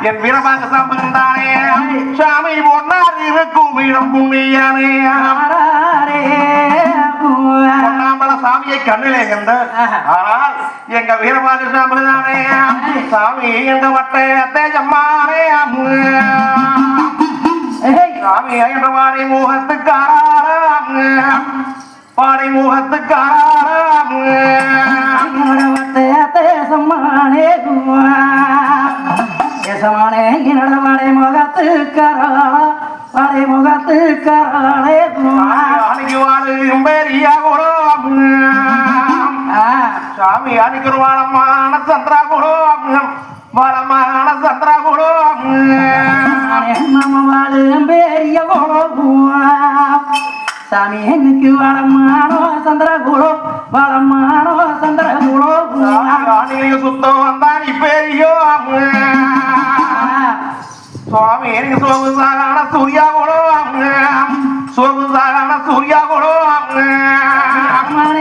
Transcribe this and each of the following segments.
என் வீரபாக சாம்பந்தானே சாமி ஒன்னார் இருக்கும் இடம் புண்ணியானே பொன்னாம்பல சாமியை கண்ணிலே கண்டு ஆனால் எங்க வீரபாக சாம்பந்தானே சாமி எங்க வட்டை தேஜம்மானே சாமி என்ற வாடை முகத்துக்காராம் வாடை முகத்துக்காராம் சம்மானே சமானே வாடை முகத்துக்காரா வாடை முகத்துக்காரே அன்னைக்கு வாழும் பெரிய குலம் சாமி அன்னைக்கு ஒரு வாழமான சந்திரா குலம் வாழமான சந்திரா குலம் வாழும் பெரிய சாமி எனக்கு வளமானோ சந்திரகுலோ வளமானோ சந்திரகுலோ சுத்தம் வந்தான் பெரியோ சுவாமி எனக்கு சோகுசாகான சூர்யா குலோ சோகுசாகான சூர்யா குலோ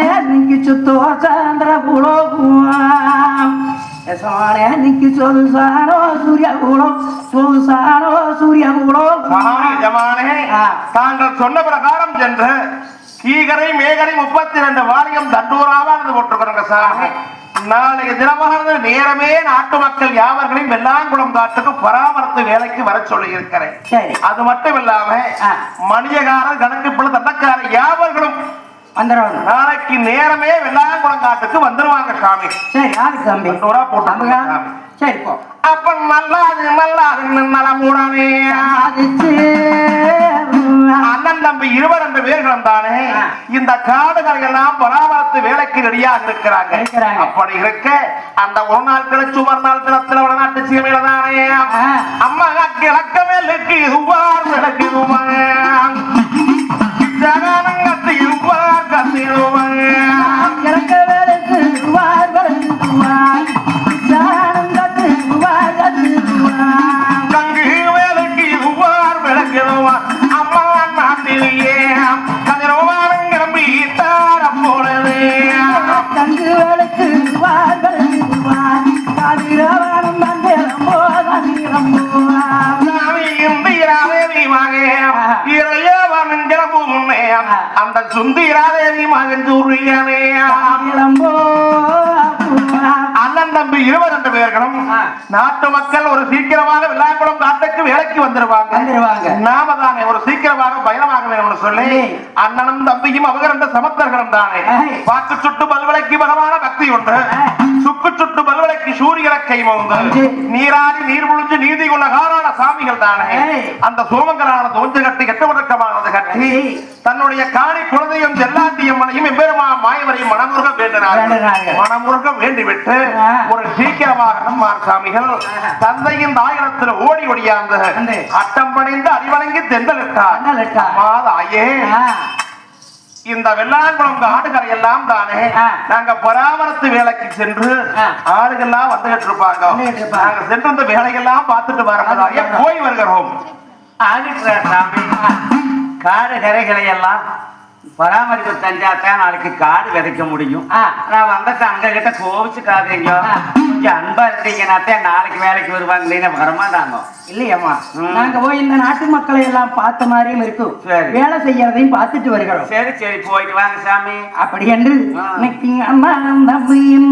எனக்கு சுத்தோ சந்திரகுலோ நிக்கு சொலுசானோ சூர்யா குலோ சொலுசானோ சூர்யா குலோ தாங்கள் சொன்ன பிரகாரம் சென்று கீகரை மேகரை 32 வாரியம் தண்டூராவானது போட்டிருக்கிறாங்க சாமி. நாளைய தினமானது நேரமே நாட்டு மக்கள் யாவர்களையும் வெள்ளாங்குளம் காட்டுக்கு பராமரித்து வேலைக்கு வர சொல்லி இருக்கிறேன். அது மட்டும் இல்லாம மணியகாரர் கணக்கு தண்டக்காரர் யாவர்களும் நாளைக்கு நேரமே வெள்ளாங்குளம் காட்டுக்கு வந்துருவாங்க சாமி. சரி யாருக்கு தம்பி போட்டு சரி போ. அப்ப நல்லாது நலமுடனே அண்ணன் தம்பி 22 பேர்களும் தானே இந்த காடுகளை எல்லாம் பராமரித்து வேலைக்கு ரெடியாக இருக்கிறாங்க. அப்படி இருக்க அந்த ஒரு நாள் கிழச்சு மறுநாள் கிழத்துல வடநாட்டு சீமையில தானே அம்மா கிழக்கமே இருக்கு இதுவார் நடக்குதுவாங்க ஜகானங்கத்து இருப்பார் கத்திடுவாங்க கிழக்கவே இருக்கு இதுவார் வளர்ந்துவார் ஜகானங்கத்து இதுவார் கத்திடுவார் கங்கு வேலைக்கு இதுவார் விளக்குதுவான் அம்மா நாட்டிலேயே கதிரவாரம் கிளம்பி தார போனது கங்கு வேலைக்கு இதுவார் வளர்ந்துவார் கதிரவாரம் தந்திரம்போ தந்திரம்போவார் அந்த சுந்தீராதேவி மகன் சூரியானே அண்ணன் தம்பி 22 பேர்களும் நாட்டு மக்கள் ஒரு சீக்கிரமாக வெள்ளாங்குளம் காட்டுக்கு வேலைக்கு வந்துருவாங்க. நாம தானே ஒரு சீக்கிரமாக பயணமாக வேணும்னு சொல்லி அண்ணனும் தம்பியும் அவங்க 2 சமத்தர்களும் தானே வாக்கு சுட்டு பல்வளைக்கு பகவான பக்தி உண்டு சுக்கு சுட்டு பல்வளைக்கு சூரியனை கை மோந்து நீராடி நீர் முழிஞ்சு நீதி கொள்ள காரான சாமிகள் தானே அந்த சோமங்கரான தோஞ்சு கட்டி கட்டுவதற்கமானது கட்டி தன்னுடைய காணி குழந்தையும் செல்லாட்டியம்மனையும் எம்பெருமா மாயவரையும் மனமுருக வேண்டினார்கள். மனமுருக வேண்டிவிட்டு ஒரு சீக்கிரமாக நம்மார் சாமிகள் தந்தையின் தாயகத்தில் ஓடி ஒடியாந்து அட்டம் பணிந்து அறிவணங்கி தெந்தலிட்டார். ஆயே இந்த வெள்ளாங்குளம் காடுகளை எல்லாம் தானே நாங்க பராமரித்து வேலைக்கு சென்று ஆளுகள்லாம் வந்துகிட்டு இருப்பாங்க. நாங்க சென்று இந்த வேலைகள்லாம் பார்த்துட்டு வரதாக போய் வருகிறோம். காடு கரைகளை எல்லாம் பராமரிப்பு செஞ்சாத்தான் நாளைக்கு காடு விதைக்க முடியும். நான் வந்துட்டு அங்க கிட்ட கோவிச்சுக்காதீங்க, கொஞ்சம் அன்பா இருந்தீங்கன்னாத்தான் நாளைக்கு வேலைக்கு வருவாங்க வரமாட்டாங்க. இல்லையம்மா நாங்க போய் இந்த நாட்டு மக்களை எல்லாம் பார்த்த மாதிரியும் இருக்கும், வேலை செய்யறதையும் பார்த்துட்டு வருகிறோம். சரி சரி போயிட்டு வாங்க சாமி. அப்படி என்று அம்மா தம்பியும்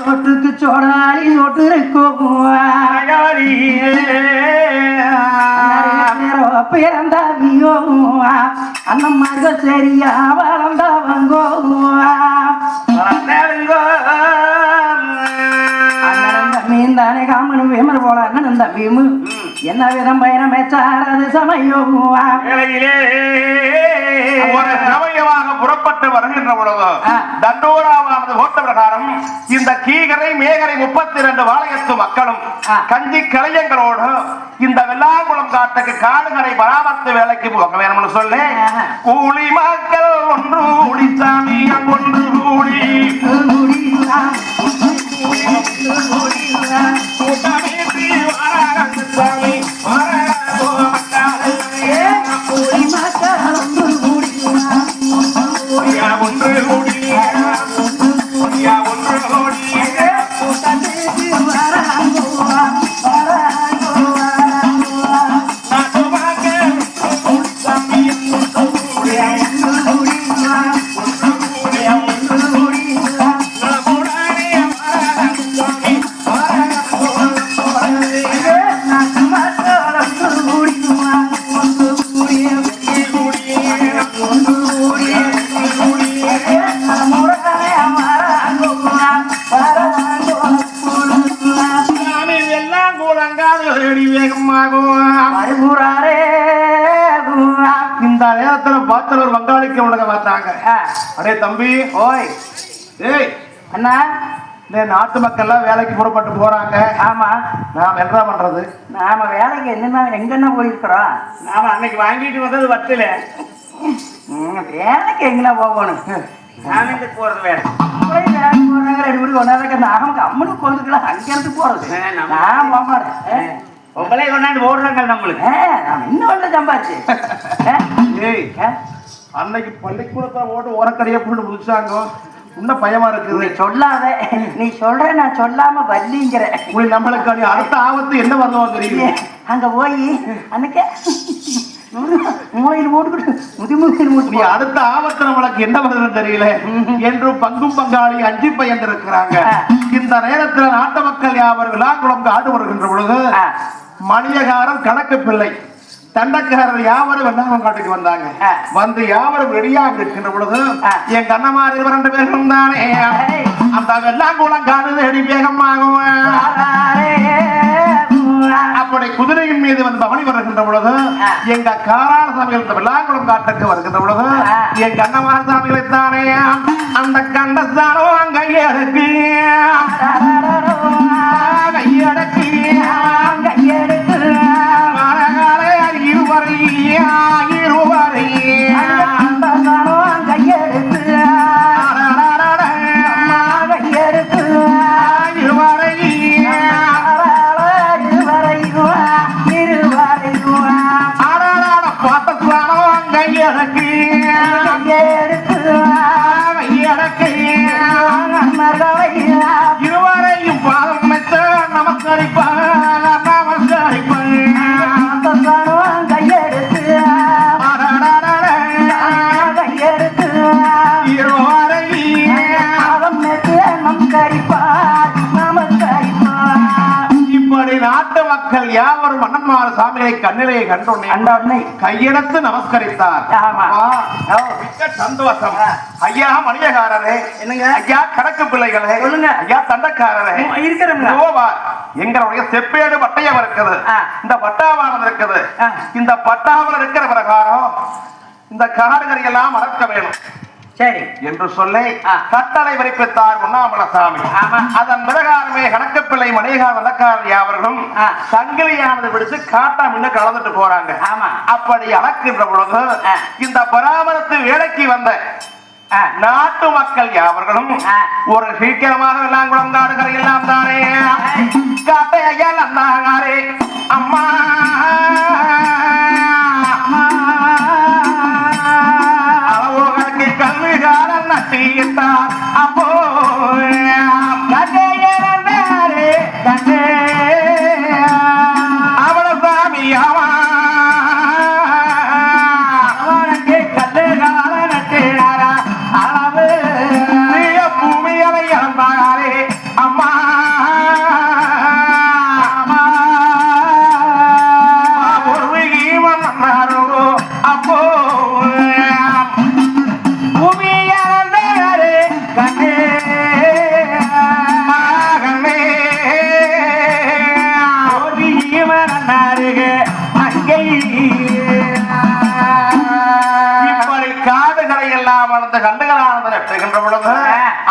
சொட்டுக்கு சோடாளி சொட்டு இருக்கும் பிறந்தாவியோ அந்த மக சரியா வளர்ந்தவங்கோ அண்ணன் தானே காமனும் வேமர் போல அண்ணன் தம்பியும் என்ன விதம் பயணமேச்சாரது சமயம் ஒரு சமயமாக புறப்பட்டு வருகின்ற பொழுது தண்டோராவானது ஓட்ட பிரகாரம் இந்த கீகரை மேகரை 32 வாளையத்து மக்களும் கஞ்சி கலையங்களோடு இந்த வெள்ளாங்குளம் காட்டுக்கு காடுகளை பராமரித்து வேலைக்கு போக வேணும்னு சொல்லி கூலி மக்கள் ஒன்று கூடி சாமி ஒன்று கூடி ஒன்று கூடி பார்த்தாங்க. அடே தம்பி, ஓய் ஏய் அண்ணா, இந்த நாட்டு மக்கள் எல்லாம் வேலைக்கு புறப்பட்டு போறாங்க. ஆமா, நாம என்ன பண்றது? நாம வேலைக்கு என்னன்னா எங்கன்னா போயிருக்கிறோம். நாம அன்னைக்கு வாங்கிட்டு வந்தது வட்டில வேலைக்கு எங்கன்னா போகணும். சாமிக்கு போறது வேற. போய் வேலைக்கு போறாங்க, 2 மணி கொண்டாடுற நாமக்கு அம்மனுக்கு கொண்டுக்கலாம். அங்க இருந்து போறது நான் போக மாட்டேன். உங்களே கொண்டாந்து ஓடுறாங்க நம்மளுக்கு. நான் இன்னும் சம்பாரிச்சு. ஏய், அன்னைக்கு பள்ளிக்கூடத்தை ஓட்டு ஓரக்கடையை போட்டு முடிச்சாங்க. இன்னும் பயமா இருக்குது. சொல்லாத, நீ சொல்ற, நான் சொல்லாம வள்ளிங்கிற. நம்மளுக்கு அடுத்த ஆபத்து என்ன வரணும் தெரியுது. அங்க போய் அன்னைக்கு மூளையில் போட்டுக்கிட்டு முதுமுறையில் போட்டு நீ அடுத்த ஆபத்து நம்மளுக்கு என்ன வருதுன்னு தெரியல என்று பங்கும் பங்காளி அஞ்சி பயந்திருக்கிறாங்க. இந்த நேரத்துல நாட்டு மக்கள் யாவர் விழாக்குளம் காடு வருகின்ற பொழுது மணியகாரன் கணக்கு பிள்ளை தண்டக்காரர் யாவரும் வெண்ணாமம் காட்டுக்கு வந்தாங்க. வந்து யாவரும் ரெடியாக இருக்கின்ற பொழுது என் கண்ணமாறு 2 பேரும் தானே அந்த வெள்ளாங்குளம் காடு அடி வேகமாகும். அப்படி குதிரையின் மீது வந்து பவனி வருகின்ற பொழுது எங்க காராள சாமிகள் வெள்ளாங்குளம் காட்டுக்கு வருகின்ற பொழுது என் கண்ணமாறு சாமிகளை தானே அந்த கண்டஸ்தானோ கையடக்கு கையடக்கு கையெடுக்கு இருவரையும் பாதம் வைத்த நமஸ்கரிப்பார் நாட்டு மக்கள் யாவரும் மன்னன்மார சாமிகளை கண்ணிலையை கண்டோன்னே கையெடுத்து நமஸ்கரித்தார். சந்தோஷம். ஐயா மணியகாரரே, என்னங்க ஐயா கணக்கு பிள்ளைகளே, சொல்லுங்க ஐயா தண்டக்காரரே, எங்களுடைய செப்பேடு பட்டயம் இருக்குது. இந்த பட்டாவானது இருக்குது. இந்த பட்டாவில் இருக்கிற பிரகாரம் இந்த காடுகளை எல்லாம் மறக்க வேணும் சரி என்று சொல்லி கட்டளை பிறப்பித்தார் உண்ணாமலசாமி. அதன் பிரகாரமே கணக்குப்பிள்ளை மணியகார வழக்காரர் அவர்களும் சங்கிலியானது பிடிச்சு காட்டா முன்ன கலந்துட்டு போறாங்க. அப்படி அளக்கின்ற பொழுது இந்த பராமரத்து வேலைக்கு வந்த நாட்டு மக்கள் யாவர்களும் ஒரு சீக்கிரமாக வெள்ளாங்குளம் காடுகள் எல்லாம் தானே காட்டையால் அந்தாரே அம்மா கல்விகாரன் நட்டித்தார். அப்போ அவள சாமி அவனுக்கு கல்லுகால நட்டினாரா அளவு பூமியலை இழந்தாரே அம்மா ஒரு ஈவன் அப்போ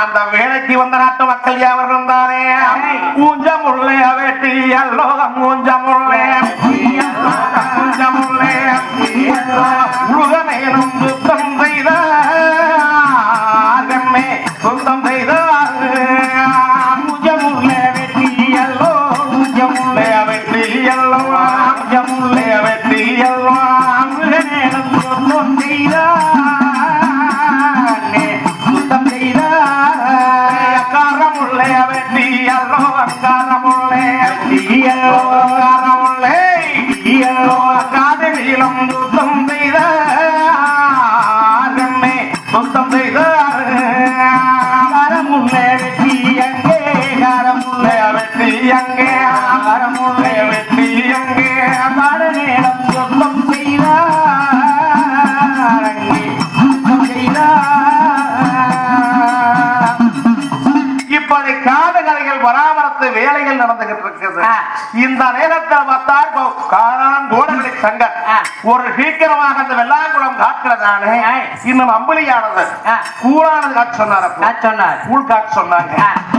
அந்த வேலைக்கு வந்த நாட்டு மக்கள் யாவர்களும் தானே ஊஞ்சமுள்ளே வெட்டி அல்லோகம் ஊஞ்சமுள்ளே ஊஞ்சமுள்ளே உலகமேனும் சுத்தம் செய்த சொந்தம் செய்த ஊஞ்சமுள்ளே வெட்டி அல்லோ ஊஞ்சமுள்ளே வெட்டி அல்லோ ஊஞ்சமுள்ளே வெட்டி அல்லோ உலகமேனும் சொந்தம் செய்த காதலிலும் யுத்தம் செய்த நடந்துகிட்டு இருக்குது. இந்த நேரத்தில் பார்த்தால் காணான் கோடகடை சங்கர் ஒரு சீக்கிரமாக அந்த வெள்ளாங்குளம் காட்டுல தானே இன்னும் அம்புலியானது கூழானது காட்டு சொன்னார் கூழ் காட்டு சொன்னாங்க.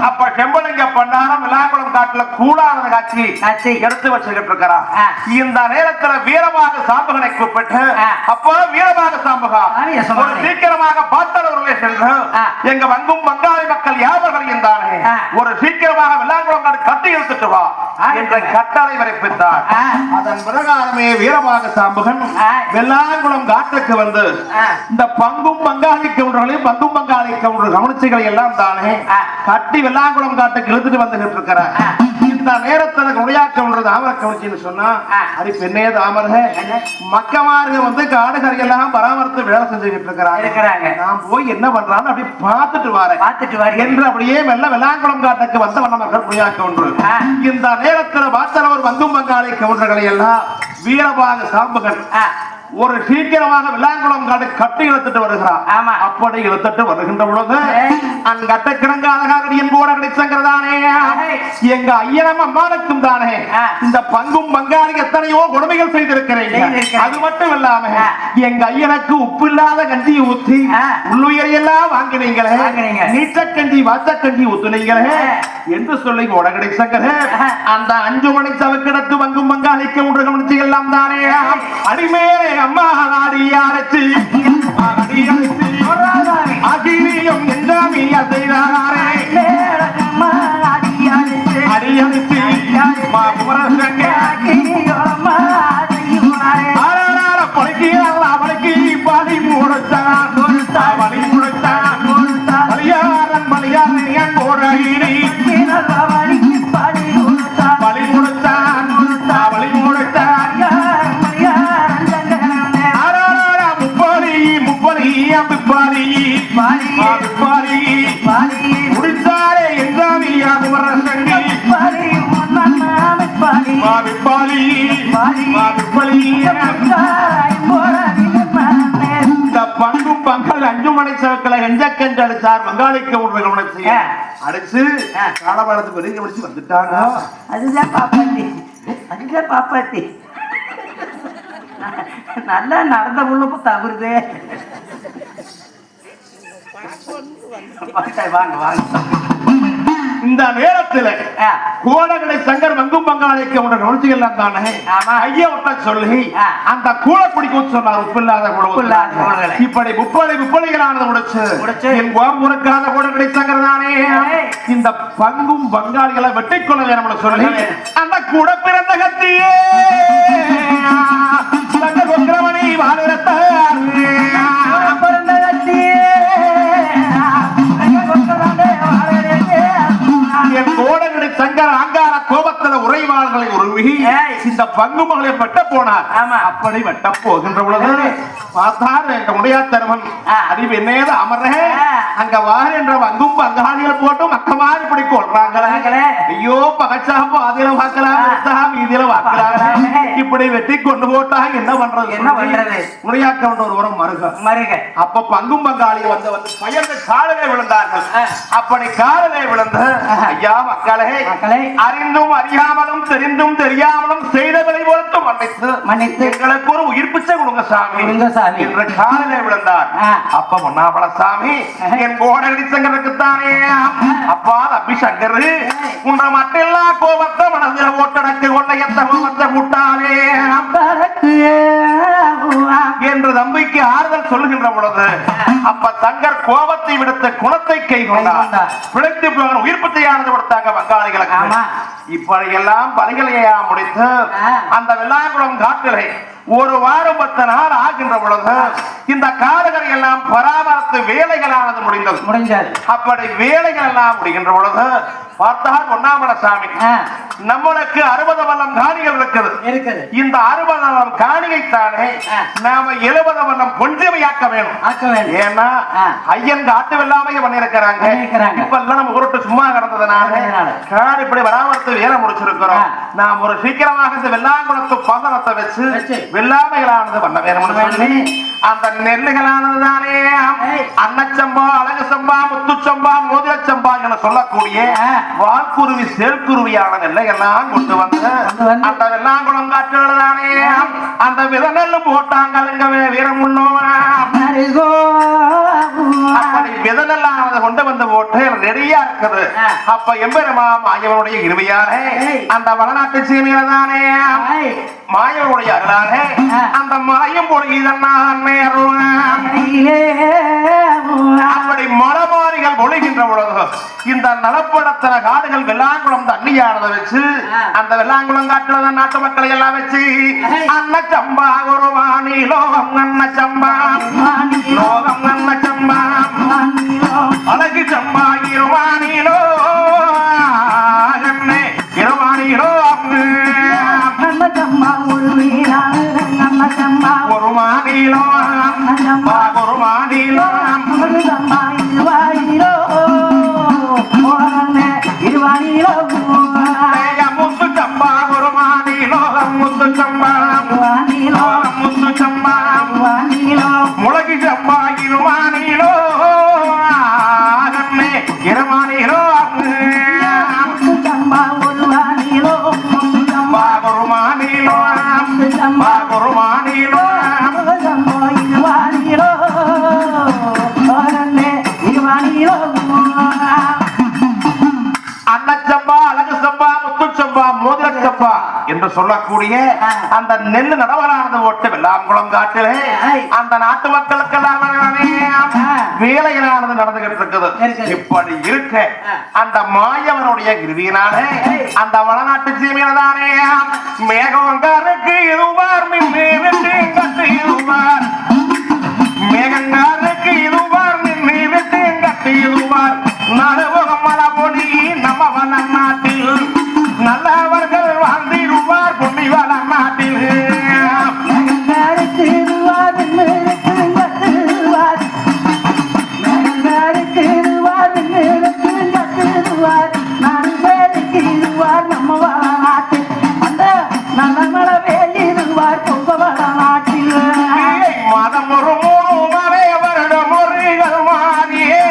அப்ப செம்பலிங்க பண்ணாரம் வெள்ளாங்குளம் காட்டுல கூழானது காட்சி எடுத்து வச்சுக்கிட்டு இருக்கிறான். இந்த நேரத்துல வீரமாக சாம்பகனை கூப்பிட்டு அப்ப வீரமாக சாம்பகா ஒரு சீக்கிரமாக பாத்தலூரிலே சென்று எங்க வங்கும் பங்காளி மக்கள் யாவர்கள் இருந்தானே ஒரு சீக்கிரமாக வெள்ளாங்குளம் காட்டு கட்டி எடுத்துட்டு வா என்ற கட்டளை பிறப்பித்தார். அதன் பிரகாரமே வீரமாக சாம்பகன் வெள்ளாங்குளம் காட்டுக்கு வந்து இந்த பங்கும் பங்காளி கவுண்டர்களையும் பங்கும் பங்காளி கவுண்டர் கவனிச்சுகளை எல்லாம் தானே கட்டி வெள்ளாங்குளம் காட்டுக்கு இழுத்துட்டு வந்துகிட்டு இருக்கிறார். இந்த நேரத்தில் நுழையாக்கம்ன்றது ஆமர கவனிச்சுன்னு சொன்னா அது பெண்ணே தாமர மக்கமாருங்க வந்து காடுகரை எல்லாம் பராமரித்து வேலை செஞ்சுக்கிட்டு இருக்கிறாங்க. நான் போய் என்ன பண்றான்னு அப்படி பார்த்துட்டு வரேன் என்று அப்படியே மெல்ல வெள்ளாங்குளம் காட்டுக்கு வந்த வண்ணமர்கள் நுழையாக்க ஒன்று. இந்த நேரத்தில் வாசலவர் வங்கும் பங்காளி கவுண்டர்களை எல்லாம் வீரபாக சாம்பகன் ஒரு சீக்கிரமாக வெள்ளாங்குளம் காடு கட்டி இழுத்துட்டு வருகிறார். அப்படி இழுத்துட்டு வருகின்ற பொழுது அங்கட்ட கிடங்க அழகாகடியின் கூட கிடைச்சங்கிறதானே எங்க ஐயனம் அம்மானுக்கும் தானே இந்த பங்கும் பங்காளி எத்தனையோ கொடுமைகள் செய்திருக்கிறீங்க. அது மட்டும் இல்லாம எங்க ஐயனுக்கு உப்பு இல்லாத கஞ்சி ஊத்தி உள்ளுயிரையெல்லாம் வாங்கினீங்களே நீச்சக்கஞ்சி வாச்சக்கஞ்சி ஊத்துனீங்களே என்று சொல்லி கூட கிடைச்சங்க. அந்த 5 மணி சவுக்கிடத்து பங்கும் பங்காளிக்கு ஒன்று கவனிச்சு எல்லாம் தானே அடிமேலே அம்மா அடியாரச்சி அகிரியம் என்றாமி அசைதாரே அடியடிச்சு பழக்கி பலி முடுத்தான் பலி முடுத்தான் பலியாரன் பலியாரன் போராடி பலி முடுத்தான் பலி முடுத்தான் முடித்தாரே என்றாமியாது இந்த பங்கும் பங்கல் 5 மணி சவுக்களை எஞ்சக்கென்று அடிச்சார். பங்காளிக்க ஒரு கவனிச்சு அடிச்சு காலபாலத்துக்கு வெளியே முடிச்சு வந்துட்டாங்க. அதுதான் பாப்பாத்தி நல்லா நடந்த புள்ள தவறுதே. இந்த நேரத்தில் கோடகடை சங்கர் வங்கும் பங்காளிக்கு உடைய நோழ்ச்சிகள் தானே ஐயா விட்ட சொல்லி அந்த கூழ குடிக்கும் சொன்னார். உப்பு இல்லாத இப்படி முப்படிகளானது முடிச்சு என் கோபுரக்காத கோடகடை சங்கர் தானே இந்த பங்கும் பங்காளிகளை வெட்டிக் கொள்ள வேணும் சொல்லி அந்த கூட பிறந்த கத்தியே கொக்கிரமணி வாழ்த்தார் பிறந்த கத்தியே கோடகடை சங்கர் அங்கார கோபத்துல உறைவாள்களை உருவி இந்த பங்கு மகளை வெட்ட போனார். அப்படி வெட்ட போகின்ற பொழுது பார்த்தார் எங்க முடியாத்தரவன் அறிவு என்னேத அமர அங்க வார் என்ற பங்கும் பங்காளிகள் போட்டு மக்கமாரி இப்படி கொள்றாங்களே. ஐயோ பகச்சாப்பு அதில வாக்கலாம் இதில வாக்கலாம் இப்படி வெட்டி கொண்டு போட்டா என்ன பண்றது முடியாக்க ஒரு உரம் மருக. அப்ப பங்கும் பங்காளி வந்து பயந்து காலிலே விழுந்தார்கள். அப்படி காலிலே விழுந்து ஐயா மக்களே அறிந்தும் அறியாமலும் தெரிந்தும் தெரியாமலும் செய்தவரை பொறுத்து மன்னித்து எங்களுக்கு ஒரு உயிர் பிச்சை கொடுங்க சாமி என்ற காலிலே விழுந்தார். அப்ப முன்னாபல சாமி என் கோடகடி சங்கருக்குத்தானே அப்பா தம்பி சங்கர் உன்ற மட்டெல்லா கோபத்தை மனதில் ஓட்டடக்கு கொண்ட எத்த கோபத்தை கூட்டாலே என்று தம்பிக்கு ஆறுதல் சொல்லுகின்ற பொழுது அப்ப சங்கர் கோபத்தை விடுத்த குணத்தை கை கொண்டார். பிழைத்து உயிர் பிச்சையானது கொடுத்தாங்க பங்காளிகளுக்கு. இப்படி எல்லாம் பணிகளையா முடித்து அந்த வெள்ளாங்குளம் காட்டிலே ஒரு வாரம் 10 நாள் ஆகின்ற பொழுது இந்த காடுகளை எல்லாம் பராமரித்து வேலைகளானது முடிந்தது. அப்படி வேலைகள் எல்லாம் முடிகின்ற பொழுது பார்த்தால் பொன்னாமல சாமி நம்மளுக்கு 60 வல்லம் காணிகள் இருக்குது. இந்த 60 வல்லம் காணிகைத்தானே நாம 70 வல்லம் பொன்றிமையாக்க வேணும். ஏன்னா ஐயன் காட்டு வெள்ளாமைய பண்ணிருக்கிறாங்க. இப்ப எல்லாம் நம்ம உருட்டு சும்மா கிடந்ததுனால காடு இப்படி பராமரித்து வேலை முடிச்சிருக்கிறோம். நாம் ஒரு சீக்கிரமாக இந்த வெள்ளாங்குளத்து பதனத்தை வச்சு வெள்ளாமைகளானது பண்ண வேணும். அந்த நெல்லுகளானது தானே அன்னச்சம்பா அழகு சம்பா முத்து முத்துச்சம்பா மோதிரச்சம்பா என சொல்லக்கூடிய வால்குருவி செயற்குருவியான நெல்லையெல்லாம் கொண்டு வந்து அந்த வெள்ளாங்குளம் காற்றுதானே அந்த வித நெல்லு போட்டாங்க வீரம் உள்ளவனா அப்படி வித நெல்லானது கொண்டு வந்து போட்டு ரெடியா இருக்குது. அப்ப எம்பெருமா மாயவனுடைய இருவையாரே அந்த வடநாட்டு சீமையில தானே மாயவனுடைய அருளாரே அந்த மலையும் பொழுகிதான் அப்படி மலமாரிகள் பொழிகின்ற பொழுது இந்த நலப்படத்தன காடுகள் வெள்ளாங்குளம் தண்ணியானதை வச்சு அந்த வெள்ளாங்குளம் காட்டுல நாட்டு மக்களை எல்லாம் வச்சு அன்னச்சம்பா ஒரு வாணி லோகம் அன்னச்சம்பா லோகம் அன்னச்சம்பா அழகு சம்பா இருவாணிலோ இருவாணிலோ ஒரு மாநிலோ ஒரு மாநிலோ முத்து சம்பா ஒரு மாநிலோ முத்து சம்பா முத்து சம்பா முளகு சம்பா இருவாணிலோ இருவாணிலோ அன்னச்சம்பா அழகு சம்பா முத்துச்சம்பா மோதிரச்சம்பா என்று சொல்லக்கூடிய அந்த நெல்லு நடவலானது ஓட்டு வெள்ளாங்குளம் காட்டிலே அந்த நாட்டு மக்களுக்கெல்லாம் வேலைகளானது நடந்துகிட்டு இருக்குது. இப்படி இருக்க அந்த மாயவனுடைய கிருதியினாலே அந்த வடநாட்டு சீமையில்தானே மேகங்காருக்கு இதுவார் கட்டு இதுவார் மேகங்காருக்கு இதுவார் கட்டு இதுவார் நடுவகம் மழை பொடி நம்ம வள நாட்டில் நல்லவர்கள் வாழ்ந்திருவார் பொன்னி வள நாட்டில் மதம் ஒரு மூணு மலை வருடம் முறைகள் மாறியே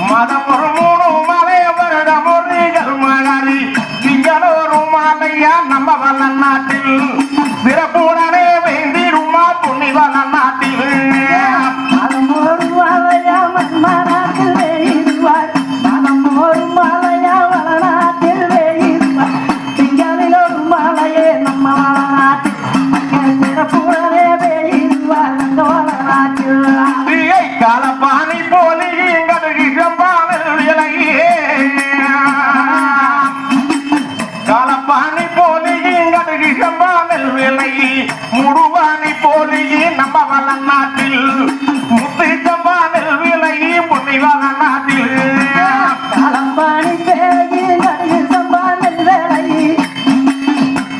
மதம் ஒரு மூணு மலை வருடம் முறைகள் மாறி திங்களொரு மாலையா நம்ம வள நாட்டில் சிறப்புடனே வேண்டிருமா பொன்னி வள நாட்டில் காலப்பானை போலி காலப்பானை போலி கடுகிழம்பானல் விலை முடுவானை போலி நம்ம வள நாட்டில் முத்து சம்பானல் விலை பொன்னி வள நாட்டில் காலப்பாணி பேயி கடுகு சம்பானல் வேலை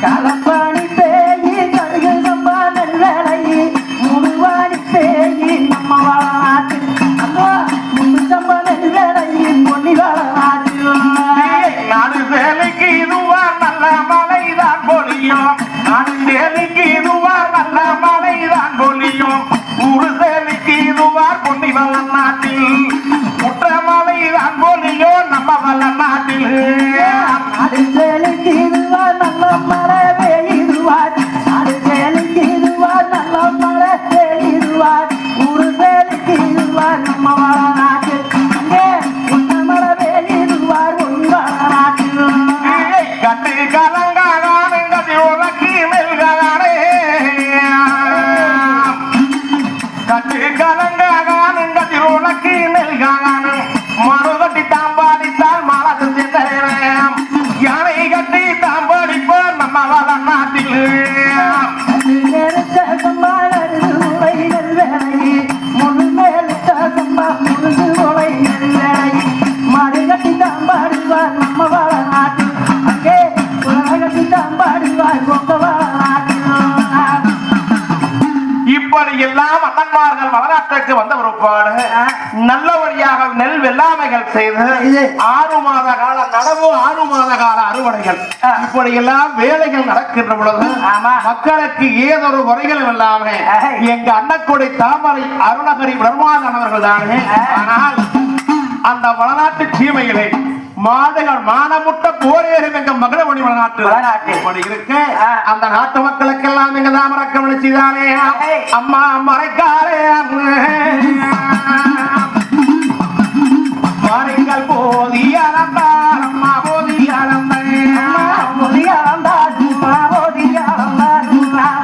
காலப்பாணி பேயி கடுகு சம்பானல் வேலை முடுவாணி பேயி நம்ம வள நாட்டில் அங்கோ முத்து சம்பானல் வேலை பொன்னி வள நாட்டில் நாடு வேலைக்கு இதுவா நல்ல மழைதான் பொழியும் நாடு வேலைக்கு இதுவா நல்ல மழைதான் பொழியும் ஊரு சேலைக்கு இதுவா பொன்னி வள நாட்டில் குற்ற மழைதான் பொழியும் நம்ம வள நாட்டில் நாடு சேலைக்கு இதுவா நல்ல மழை பெய்யுவார் நாடு சேலைக்கு இதுவா நல்ல மழை பெய்யுவார் ஊரு சேலைக்கு இதுவா நம்ம வள நாட்டில் அங்கே குற்ற மழை பெய்யுவார் ஒன்று வள நாட்டில் கட்டு கலங்கானங்கதி உலகி மெல்கானே கட்டு கலங்கானங்கதி உலகி வளநாட்டுக்கு வந்த ஒருபாடு நல்லபடியாக நெல் வெள்ளாமைகள் செய்து 6 மாத கால நடவு 6 மாத கால அறுவடைகள் இப்படி எல்லாம் வேலைகள் நடக்கின்ற பொழுது மக்களுக்கு ஏதொரு குறைகளும் இல்லாம எங்க அன்னக்குடி தாமரை அருணகிரி பிரம்மாதன் அவர்கள் தானே. ஆனால் அந்த வளநாட்டு சீமைகளை மாடுகள் மானமுட்ட போரேறும் எங்க மகளமணி வளநாட்டு இப்படி இருக்கு. அந்த நாட்டு மக்களுக்கெல்லாம் எங்க தாமரக்க விழிச்சுதானே அம்மா மறைக்காரே மாறிங்கள் போதியாரம்பார் அம்மா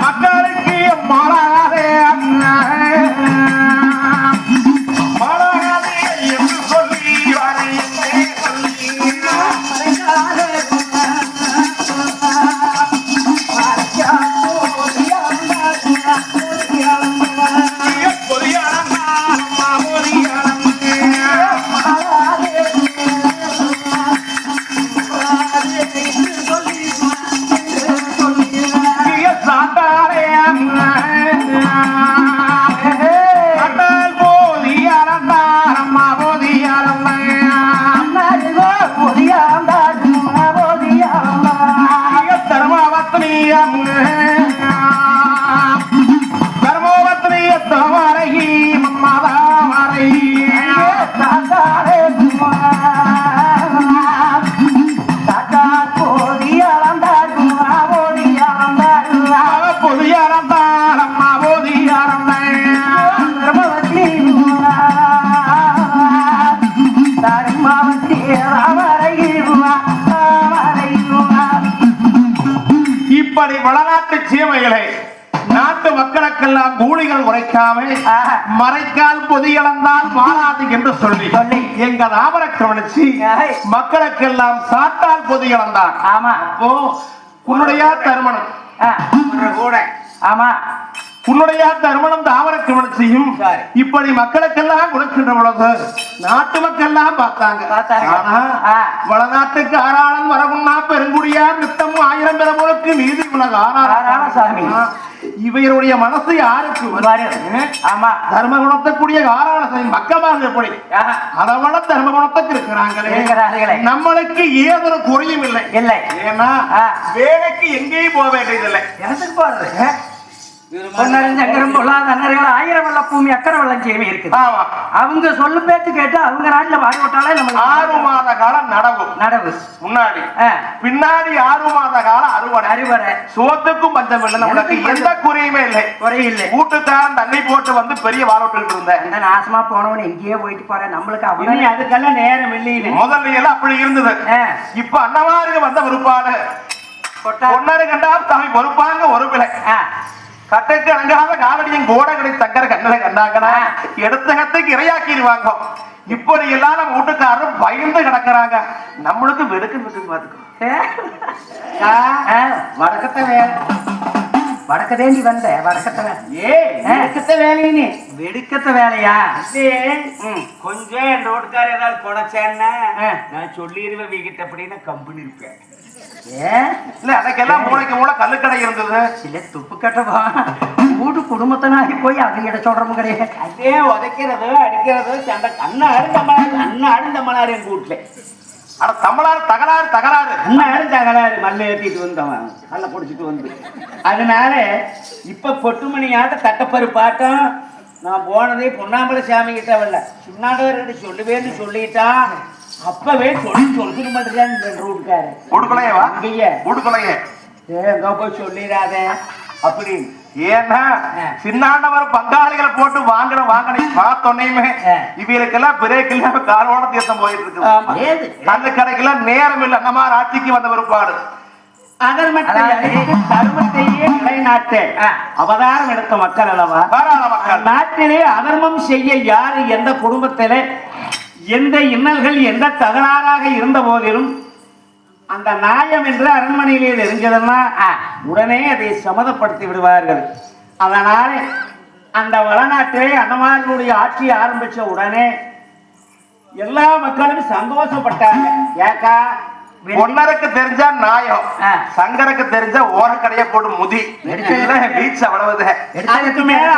மக்களுக்கு மாறாதே இப்படி வளநாட்டு சீமைகளை நாட்டு மக்களுக்கெல்லாம் கூலிகள் உரைக்காமல் மறைக்கால் பொதியளந்தால் மாறாது என்று சொல்லி எங்க தாமரக்கவனிச்சு மக்களுக்கெல்லாம் சாட்டால் பொதியளந்தான். ஆமா. அப்போ உன்னுடைய தருமணம் கூட ஆமா உன்னுடைய தருமணம் தாமரக்கவனிச்சையும் இப்படி மக்களுக்கெல்லாம் கொடுக்கின்ற பொழுது நாட்டு மக்கள் எல்லாம் பார்த்தாங்க. ஆனா வளநாட்டுக்கு ஆறாளன் வரகுன்னா பெருங்குடியார் நித்தம் 1000 பெறமுழுக்கு நீதி உலக சாமி இவருடைய மனசு யாருக்கு ஆமா தர்ம குணத்தக்கூடிய காரணத்தின் பக்கமாக எப்படி அதவள தர்ம குணத்துக்கு இருக்கிறாங்களே நம்மளுக்கு ஏதொரு குறையும் இல்லை இல்லை. ஏன்னா வேலைக்கு எங்கேயும் போக வேண்டியதில்லை. எனக்கு போறது பொன்னறிஞரும் பொல்லாதனர்கள் 1000 வெள்ள பூமி அக்கறை வெள்ளம் செய்யவே இருக்கு. அவங்க சொல்லு பேச்சு கேட்டு அவங்க நாட்டுல வாரி விட்டாலே நம்ம 6 மாத காலம் நடவு முன்னாடி பின்னாடி 6 மாத காலம் அறுவடை சோத்துக்கும் பஞ்சம் இல்லை. நம்மளுக்கு எந்த குறையுமே இல்லை. குறையில்லை. வீட்டுக்காரன் தண்ணி போட்டு வந்து பெரிய வாழ விட்டுக்கிட்டு இருந்தேன். இந்த நாசமா போனவன் எங்கேயே போயிட்டு போறேன். நம்மளுக்கு அப்படி அதுக்கெல்லாம் நேரம் இல்லை. முதல்ல எல்லாம் அப்படி இருந்தது. இப்ப அன்னவாருக்கு வந்த பொறுப்பாடு பொன்னாரு கண்டா தம்பி பொறுப்பாங்க ஒரு பிள்ளை கட்டைக்கு அடங்காத காவடியும் கோடகடி தக்கர கண்ணலை கண்டாங்கன்னா எடுத்த கத்தைக்கு இரையாக்கிடுவாங்க. இப்படி எல்லாம் நம்ம வீட்டுக்காரரும் பயந்து கிடக்குறாங்க. நம்மளுக்கு வெடுக்கு பாத்துக்கோ வடக்கத்தை வேலை வடக்கதேண்டி வந்த வடக்கத்தை வேலையே வெடுக்கத்த வேலையா கொஞ்சம் என் ரோட்டுக்கார ஏதாவது குறைச்சேன்னா நான் சொல்லிடுவேன் வீகிட்ட அப்படின்னு கம்பெனி இருப்பேன். அதுக்கெல்லாம் மூளைக்கு மூளை கல்லுக்கடை இருந்தது. இல்ல துப்பு கட்டவா வீட்டு குடும்பத்தினாடி போய் அது இட சொல்றமும் கிடையாது. அதே உதைக்கிறதோ அடிக்கிறதோ சண்டை அண்ணன் மனாரு எங்க வீட்டுல தமிழாறு தகராறு அண்ணன் தகராறு மல்ல ஏற்றிட்டு வந்தவன் கல்ல குடிச்சிட்டு வந்து. அதனால இப்ப பொட்டுமணி ஆட்டம் தட்டப்பரு பாட்டம் நான் போனதே பொன்னாம்பல சாமி கிட்ட வரல சின்னாண்டவர்கிட்ட சொல்லுவேன்னு சொல்லிட்டான். அப்பவே சொல்லி மாட்டேன் ரூட்காரு எங்க போய் சொல்லிடாத அப்படின்னு. ஏன்னா சின்னாண்டவர் பங்காளிகளை போட்டு வாங்கின பார்த்தோன்னையுமே இவங்களுக்கெல்லாம் பிரேக் இல்லாம காரோட தீர்த்தம் போயிட்டு இருக்கு. அந்த கடைக்கெல்லாம் நேரம் இல்லை. நம்ம ஆட்சிக்கு வந்த ஒருபாடு தர்மத்தையே நிலைநாட்டு அவதாரம் எடுத்த மக்கள் அல்லவா மக்கள் நாட்டிலே அதர்மம் செய்ய யாரு எந்த குடும்பத்திலே எந்த இன்னல்கள் எந்த தகராறாக இருந்த போதிலும் அந்த நியாயம் என்று அரண்மனையிலே தெரிஞ்சதுன்னா உடனே அதை சம்மதப்படுத்தி விடுவார்கள். அதனால அந்த வளநாட்டிலே அண்ணமார்களுடைய ஆட்சி ஆரம்பிச்ச உடனே எல்லா மக்களும் சந்தோஷப்பட்டாங்க. ஏக்கா ஒன்னருக்கு தெரிஞ்சா நாயம், சங்கருக்கு தெரிஞ்சா ஓரக்கடைய போட்டு முதி பீச் அவ்வளவுது. அதுக்கு மேல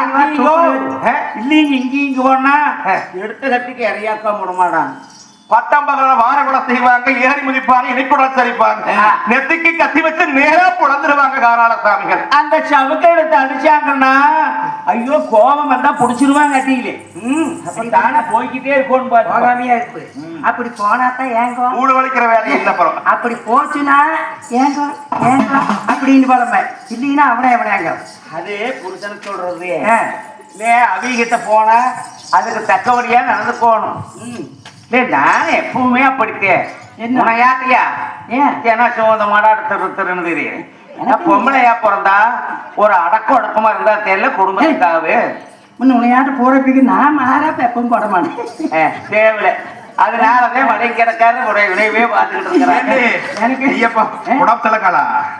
இல்லீங்க இங்க போனா எடுத்த கட்டிக்கு இறையாக்கா முடமாடான். பட்டம்பகல வாரகுடம் செய்வாங்க, ஏறி முதிப்பாங்க, இனிக்குடம் சரிப்பாங்க, நெத்திக்கு கத்தி வச்சு நேரா புலந்துருவாங்க காராளசாமிகள். அந்த சவுக்கை எடுத்து அடிச்சாங்கன்னா ஐயோ கோபம் வந்தா புடிச்சிருவாங்க அட்டியிலே. தானே போய்கிட்டே இருக்கணும் பாரு. போகாமையா இருக்கு. அப்படி போனாதான் ஏங்கோ ஊடு வலிக்கிற வேலை இல்லை. அப்புறம் அப்படி போச்சுன்னா ஏங்கோ ஏங்கோ அப்படின்னு பழமை இல்லைன்னா அவனே எவனேங்க. அதே புருஷன் சொல்றது இல்லையே. அவிகிட்ட போனா அதுக்கு தக்கவடியா நடந்து போகணும். நான் எப்பவுமே அப்படித்தேன். என்ன யாத்தியா ஏன்னா சோத மாடாடு திருன்னு தெரியும். பொம்பளையா பிறந்தா ஒரு அடக்கம் அடக்கமா இருந்தா தெரியல குடும்பத்துக்காக உன்னையாட்டு போறதுக்கு நான் மாறாப்ப எப்பவும் போட மாட்டேன். தேவையில்ல. அதனாலதான் மடை கிடக்காரு உடைய வினைவே பார்த்துக்கிட்டு இருக்கிறாங்க. எனக்கு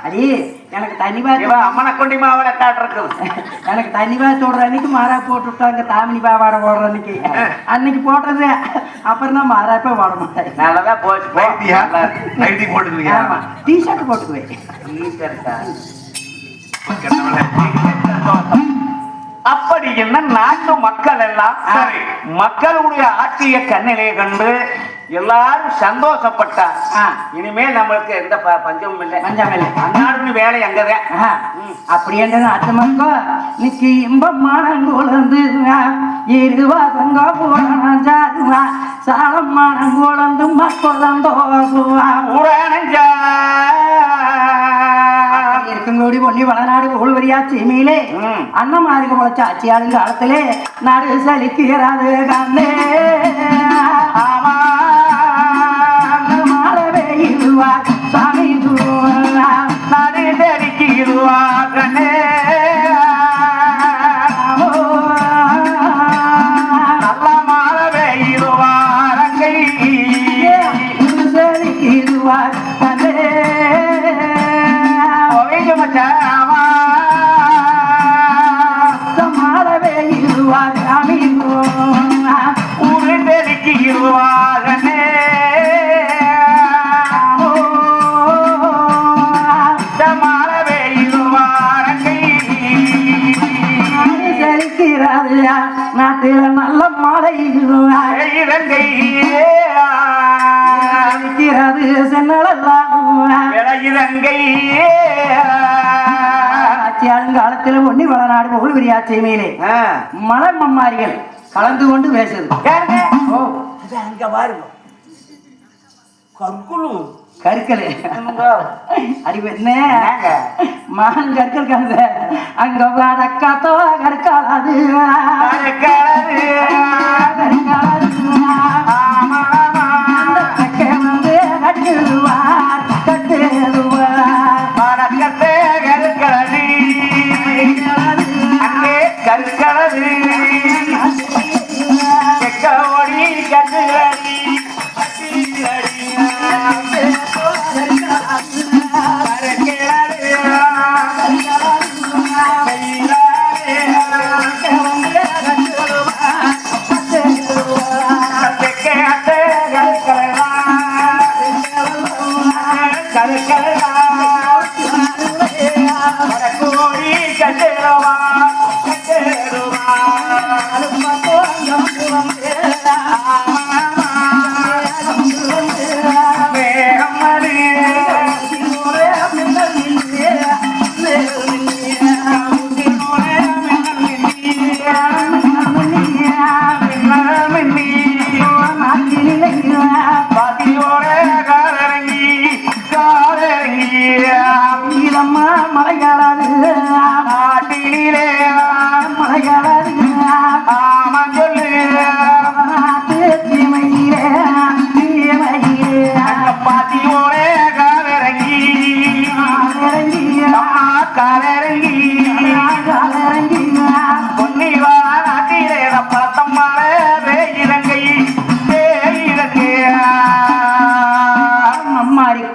அடி எனக்கு தண்ணி பாத்து அம்மனை கொண்டி மாவளை காட்டுறது. எனக்கு தண்ணி பாத்து ஓடுற அன்னைக்கு மாறா போட்டு விட்டாங்க. தாமினி பாவாடை ஓடுற அன்னைக்கு அன்னைக்கு போடுறது. அப்புறம் தான் மாறாப்ப போட மாட்டேன். நல்லதான் போச்சு. போட்டுருவீங்க. ஆமா டிஷர்ட் போட்டுக்குவேன். அப்படி என்ன நாட்டு மக்கள் எல்லாம் மக்களுடைய ஆட்சியை கண்ணிலே கண்டு எல்லாரும் சந்தோஷப்பட்டார். இனிமேல் நம்மளுக்கு எந்த பஞ்சமும் இல்லை. பஞ்சம் இல்லை. அந்நாடு வேலை அங்கதான். அப்படி என்ற நாட்டு மக்கள் இன்னைக்கு இன்பமானம் குழந்து இருவா சங்க போறான் ஜாதுவா சாலமானம் குழந்து மக்கள் சந்தோஷமா ஊரானஞ்சா இருக்குங்கோடி பொண்ணி வளநாடு ஊழ்வரியா சீமையிலே அண்ணமாருக்கு முளைச்ச ஆட்சியாளுங்க காலத்திலே நாடு சலிக்கிறாது கண்ணே. மாலவே இருவார் சாமி நாடு தெரிக்கிடுவா கண்ணே. நல்ல மாலவே இருவாரங்கை சலிக்கிறார் கண்ணே. மாலவே இருவார் சாமி ஊரு தெரிக்கிடுவாரனே. மாலவே இருவாரங்கை சலிக்கிறாரியா நாட்டில நல்ல மழை இலங்கை சலிக்கிறது சென்னலெல்லாம் இலங்கை ஆட்சியாளங்காலத்தில் ஒண்ணி வளநாடு போல் விரியாட்சி மேலே மலை மம்மாரிகள் கலந்து கொண்டு பேசுது. அங்க பாருங்க கற்குழு கற்களு அடி என்ன மகன் கற்கள் கலந்த அங்க வடக்காத்தோ கற்காது வந்து கட்டுவார் கட்டுவார் வடக்கத்தே கற்களது அங்கே கற்களது செக்கோடி கட்டுகளி மலையாள நாட்டிலே மலையாள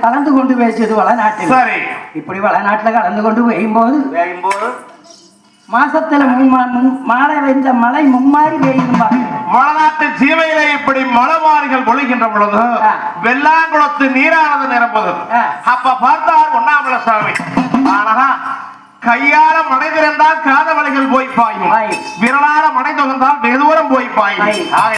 கலந்து கொண்டு பேசியது வளநாட்டில். இப்படி வளநாட்டில் கலந்து கொண்டு பெய்யும்போது மாசத்துல மாலை வெஞ்ச மழை மும்மாறி பெய்யும். வளநாட்டு சீமையிலே இப்படி மலமாரிகள் பொழிகின்ற பொழுது வெள்ளாங்குளத்து நீரானது நிரம்புது. அப்ப பார்த்தார் உண்ணாமல சாமி. ஆனா கையால மடை திறந்தால் காத வழிகள் போய் பாயும், விரலால மடை தொகுந்தால் வெகு தூரம் போய் பாயும்.